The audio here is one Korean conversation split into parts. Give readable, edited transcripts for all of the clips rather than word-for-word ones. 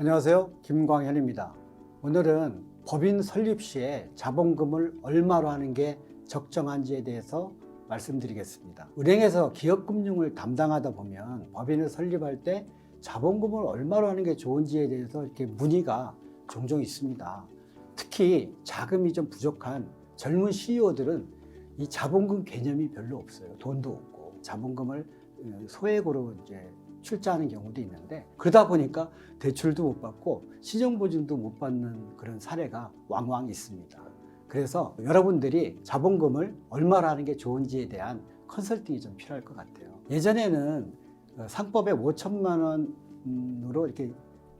안녕하세요. 김광현입니다. 오늘은 법인 설립 시에 자본금을 얼마로 하는 게 적정한지에 대해서 말씀드리겠습니다. 은행에서 기업금융을 담당하다 보면 법인을 설립할 때 자본금을 얼마로 하는 게 좋은지에 대해서 이렇게 문의가 종종 있습니다. 특히 자금이 좀 부족한 젊은 CEO들은 이 자본금 개념이 별로 없어요. 돈도 없고 자본금을 소액으로 이제 출자하는 경우도 있는데, 그러다 보니까 대출도 못 받고 시정보증도 못 받는 그런 사례가 왕왕 있습니다. 그래서 여러분들이 자본금을 얼마로 하는 게 좋은지에 대한 컨설팅이 좀 필요할 것 같아요. 예전에는 상법에 5천만 원으로 이렇게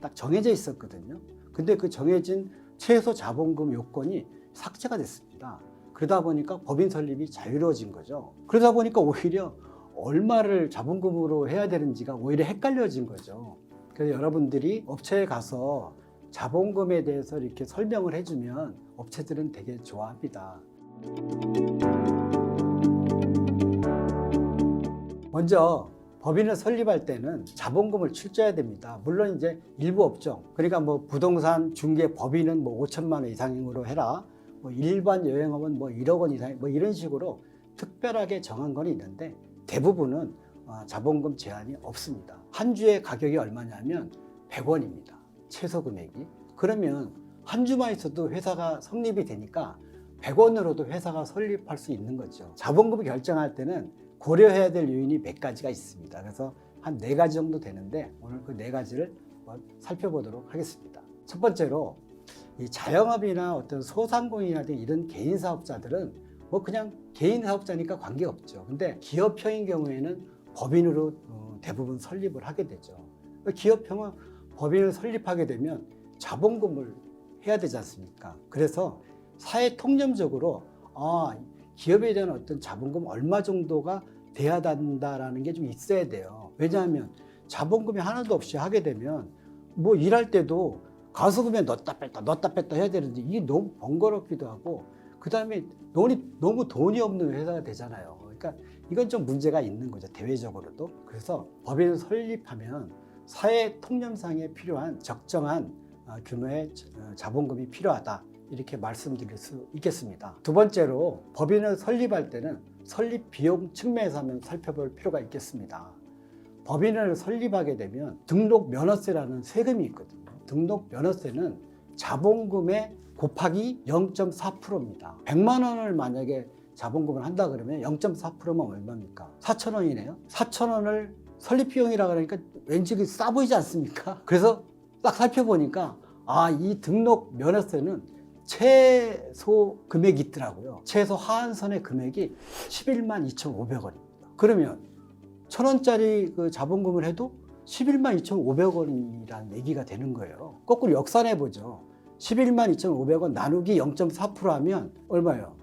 딱 정해져 있었거든요. 근데 그 정해진 최소 자본금 요건이 삭제가 됐습니다. 그러다 보니까 법인 설립이 자유로워진 거죠. 그러다 보니까 오히려 얼마를 자본금으로 해야 되는지가 오히려 헷갈려진 거죠. 그래서 여러분들이 업체에 가서 자본금에 대해서 이렇게 설명을 해주면 업체들은 되게 좋아합니다. 먼저 법인을 설립할 때는 자본금을 출자해야 됩니다. 물론 이제 일부 업종, 그러니까 뭐 부동산 중개 법인은 뭐 5천만 원 이상으로 해라, 뭐 일반 여행업은 뭐 1억 원 이상, 뭐 이런 식으로 특별하게 정한 건 있는데, 대부분은 자본금 제한이 없습니다. 한 주의 가격이 얼마냐면 100원입니다. 최소 금액이. 그러면 한 주만 있어도 회사가 성립이 되니까 100원으로도 회사가 설립할 수 있는 거죠. 자본금을 결정할 때는 고려해야 될 요인이 몇 가지가 있습니다. 그래서 한 4가지 정도 되는데, 오늘 그 4가지를 살펴보도록 하겠습니다. 첫 번째로 이 자영업이나 어떤 소상공인이나 이런 개인 사업자들은 뭐 그냥 개인 사업자니까 관계없죠. 근데 기업형인 경우에는 법인으로 대부분 설립을 하게 되죠. 기업형은 법인을 설립하게 되면 자본금을 해야 되지 않습니까? 그래서 사회 통념적으로 기업에 대한 어떤 자본금 얼마 정도가 돼야 된다라는 게 좀 있어야 돼요. 왜냐하면 자본금이 하나도 없이 하게 되면 뭐 일할 때도 가수금에 넣었다 뺐다 해야 되는데, 이게 너무 번거롭기도 하고, 그 다음에 너무 돈이 없는 회사가 되잖아요. 그러니까 이건 좀 문제가 있는 거죠, 대외적으로도. 그래서 법인을 설립하면 사회 통념상에 필요한 적정한 규모의 자본금이 필요하다, 이렇게 말씀드릴 수 있겠습니다. 두 번째로, 법인을 설립할 때는 설립 비용 측면에서 한번 살펴볼 필요가 있겠습니다. 법인을 설립하게 되면 등록 면허세라는 세금이 있거든요. 등록 면허세는 자본금의 곱하기 0.4%입니다. 100만 원을 만약에 자본금을 한다 그러면 0.4%면 얼마입니까? 4,000원이네요. 4,000원을 설립 비용이라 그러니까 왠지 싸 보이지 않습니까? 그래서 딱 살펴보니까 이 등록 면허세는 최소 금액이 있더라고요. 최소 하한선의 금액이 11만 2,500원입니다. 그러면 1,000원짜리 그 자본금을 해도 11만 2,500원이라는 얘기가 되는 거예요. 거꾸로 역산해 보죠. 11만 2,500원 나누기 0.4% 하면 얼마예요?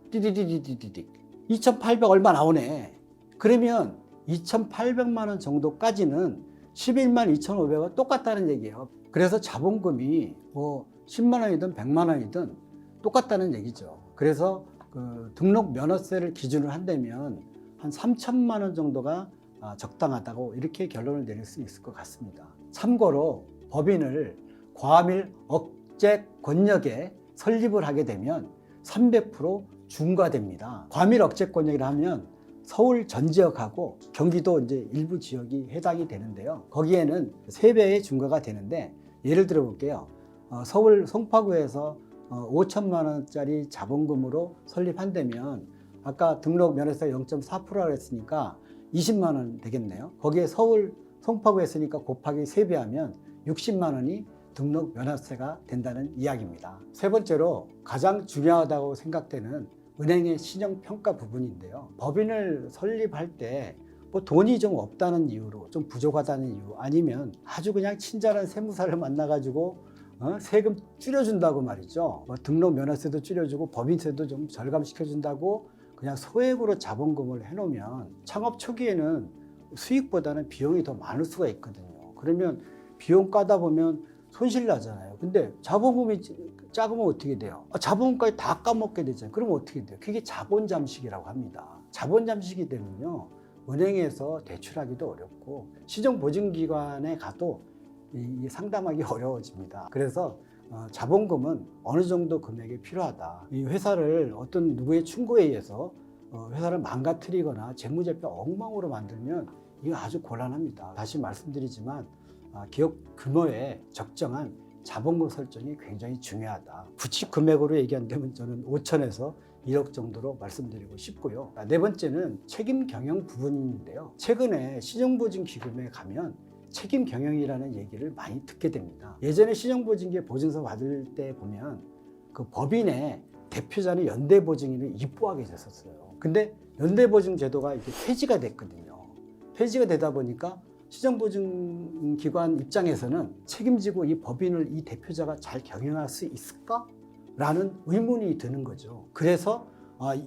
띠디디디디디 2,800 얼마 나오네. 그러면 2,800만 원 정도까지는 11만 2,500원 똑같다는 얘기예요. 그래서 자본금이 뭐 10만 원이든 100만 원이든 똑같다는 얘기죠. 그래서 그 등록 면허세를 기준으로 한다면 한 3천만 원 정도가 적당하다고 이렇게 결론을 내릴 수 있을 것 같습니다. 참고로 법인을 과밀 억제 권역에 설립을 하게 되면 300% 중과됩니다. 과밀 억제 권역이라 하면 서울 전 지역하고 경기도 이제 일부 지역이 해당이 되는데요. 거기에는 3배의 중과가 되는데, 예를 들어 볼게요. 서울 송파구에서 5천만 원짜리 자본금으로 설립한다면 아까 등록 면허세 0.4%라고 했으니까 20만 원 되겠네요. 거기에 서울 송파구 했으니까 곱하기 3배 하면 60만 원이 등록 면허세가 된다는 이야기입니다. 세 번째로, 가장 중요하다고 생각되는 은행의 신용평가 부분인데요. 법인을 설립할 때 뭐 돈이 좀 없다는 이유로, 좀 부족하다는 이유, 아니면 아주 그냥 친절한 세무사를 만나가지고 세금 줄여준다고 말이죠. 뭐 등록 면허세도 줄여주고 법인세도 좀 절감시켜준다고 그냥 소액으로 자본금을 해놓으면 창업 초기에는 수익보다는 비용이 더 많을 수가 있거든요. 그러면 비용 까다 보면 손실 나잖아요. 근데 자본금이 작으면 어떻게 돼요? 자본금까지 다 까먹게 되잖아요. 그러면 어떻게 돼요? 그게 자본 잠식이라고 합니다. 자본 잠식이 되면요, 은행에서 대출하기도 어렵고 시정보증기관에 가도 상담하기 어려워집니다. 그래서 자본금은 어느 정도 금액이 필요하다. 이 회사를 어떤 누구의 충고에 의해서 회사를 망가뜨리거나 재무제표 엉망으로 만들면 이거 아주 곤란합니다. 다시 말씀드리지만 기업 규모에 적정한 자본금 설정이 굉장히 중요하다. 구치 금액으로 얘기한다면 저는 5천에서 1억 정도로 말씀드리고 싶고요. 네 번째는 책임 경영 부분인데요. 최근에 신용보증기금에 가면 책임 경영이라는 얘기를 많이 듣게 됩니다. 예전에 신용보증기에 보증서 받을 때 보면 그 법인의 대표자는 연대보증인을 입보하게 됐었어요. 근데 연대보증 제도가 이렇게 폐지가 됐거든요. 폐지가 되다 보니까 시정보증기관 입장에서는 책임지고 이 법인을 이 대표자가 잘 경영할 수 있을까? 라는 의문이 드는 거죠. 그래서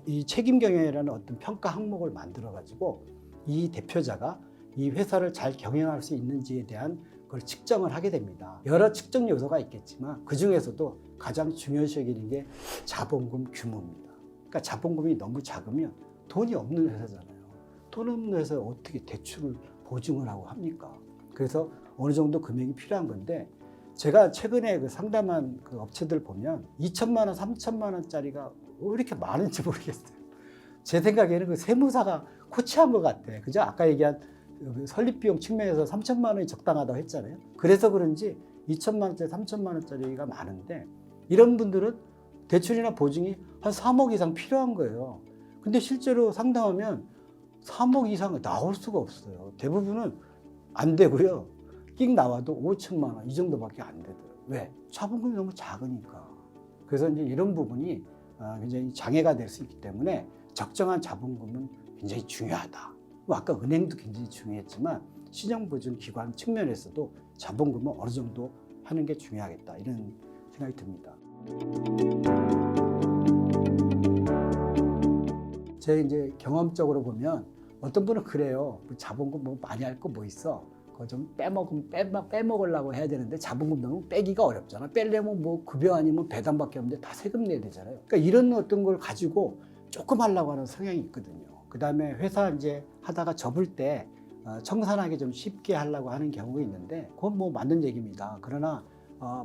이 책임 경영이라는 어떤 평가 항목을 만들어 가지고 이 대표자가 이 회사를 잘 경영할 수 있는지에 대한 걸 측정을 하게 됩니다. 여러 측정 요소가 있겠지만 그 중에서도 가장 중요시 여기는 게 자본금 규모입니다. 그러니까 자본금이 너무 작으면 돈이 없는 회사잖아요. 돈 없는 회사에 어떻게 대출을 보증을 하고 합니까? 그래서 어느 정도 금액이 필요한 건데 제가 최근에 그 상담한 그 업체들 보면 2천만 원, 3천만 원짜리가 왜 이렇게 많은지 모르겠어요. 제 생각에는 그 세무사가 코치한 것 같아. 그죠? 아까 얘기한 설립비용 측면에서 3천만 원이 적당하다고 했잖아요. 그래서 그런지 2천만 원짜리, 3천만 원짜리가 많은데 이런 분들은 대출이나 보증이 한 3억 이상 필요한 거예요. 근데 실제로 상담하면 3억 이상 나올 수가 없어요. 대부분은 안 되고요. 끽 나와도 5천만 원 이 정도밖에 안 되더라고요. 왜? 자본금이 너무 작으니까. 그래서 이제 이런 부분이 굉장히 장애가 될 수 있기 때문에 적정한 자본금은 굉장히 중요하다. 아까 은행도 굉장히 중요했지만 신용보증기관 측면에서도 자본금은 어느 정도 하는 게 중요하겠다. 이런 생각이 듭니다. 제 이제 경험적으로 보면 어떤 분은 그래요. 자본금 뭐 많이 할 거 뭐 있어. 그거 좀 빼먹으려고 해야 되는데 자본금 너무 빼기가 어렵잖아. 빼려면 뭐 급여 아니면 배당밖에 없는데 다 세금 내야 되잖아요. 그러니까 이런 어떤 걸 가지고 조금 하려고 하는 성향이 있거든요. 그 다음에 회사 이제 하다가 접을 때 청산하기 좀 쉽게 하려고 하는 경우가 있는데 그건 뭐 맞는 얘기입니다. 그러나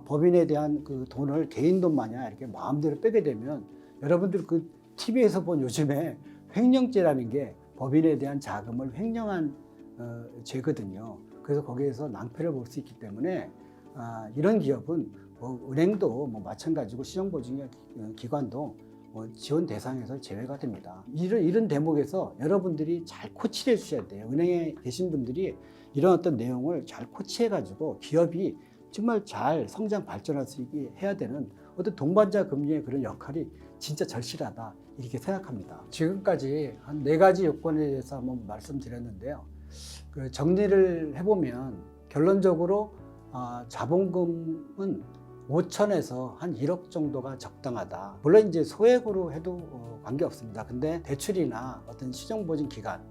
법인에 대한 그 돈을 개인 돈 마냥 이렇게 마음대로 빼게 되면 여러분들 그 TV에서 본 요즘에 횡령죄라는 게 법인에 대한 자금을 횡령한 죄거든요. 그래서 거기에서 낭패를 볼 수 있기 때문에 이런 기업은 뭐 은행도 뭐 마찬가지고 시정보증기관도 지원 대상에서 제외가 됩니다. 이런 대목에서 여러분들이 잘 코치를 해주셔야 돼요. 은행에 계신 분들이 이런 어떤 내용을 잘 코치해가지고 기업이 정말 잘 성장 발전할 수 있게 해야 되는 어떤 동반자 금리의 그런 역할이 진짜 절실하다 이렇게 생각합니다. 지금까지 한 4가지 요건에 대해서 한번 말씀드렸는데요. 그 정리를 해보면 결론적으로 자본금은 5천에서 한 1억 정도가 적당하다. 물론 이제 소액으로 해도 관계없습니다. 근데 대출이나 어떤 시정보증기관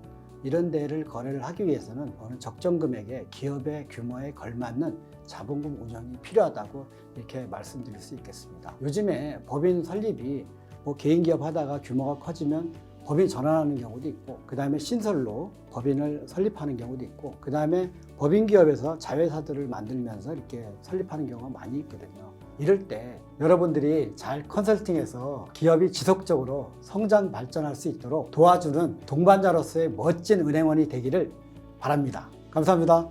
이런 데를 거래를 하기 위해서는 어느 적정 금액의 기업의 규모에 걸맞는 자본금 운영이 필요하다고 이렇게 말씀드릴 수 있겠습니다. 요즘에 법인 설립이 뭐 개인 기업 하다가 규모가 커지면 법인 전환하는 경우도 있고 그 다음에 신설로 법인을 설립하는 경우도 있고 그 다음에 법인 기업에서 자회사들을 만들면서 이렇게 설립하는 경우가 많이 있거든요. 이럴 때 여러분들이 잘 컨설팅해서 기업이 지속적으로 성장 발전할 수 있도록 도와주는 동반자로서의 멋진 은행원이 되기를 바랍니다. 감사합니다.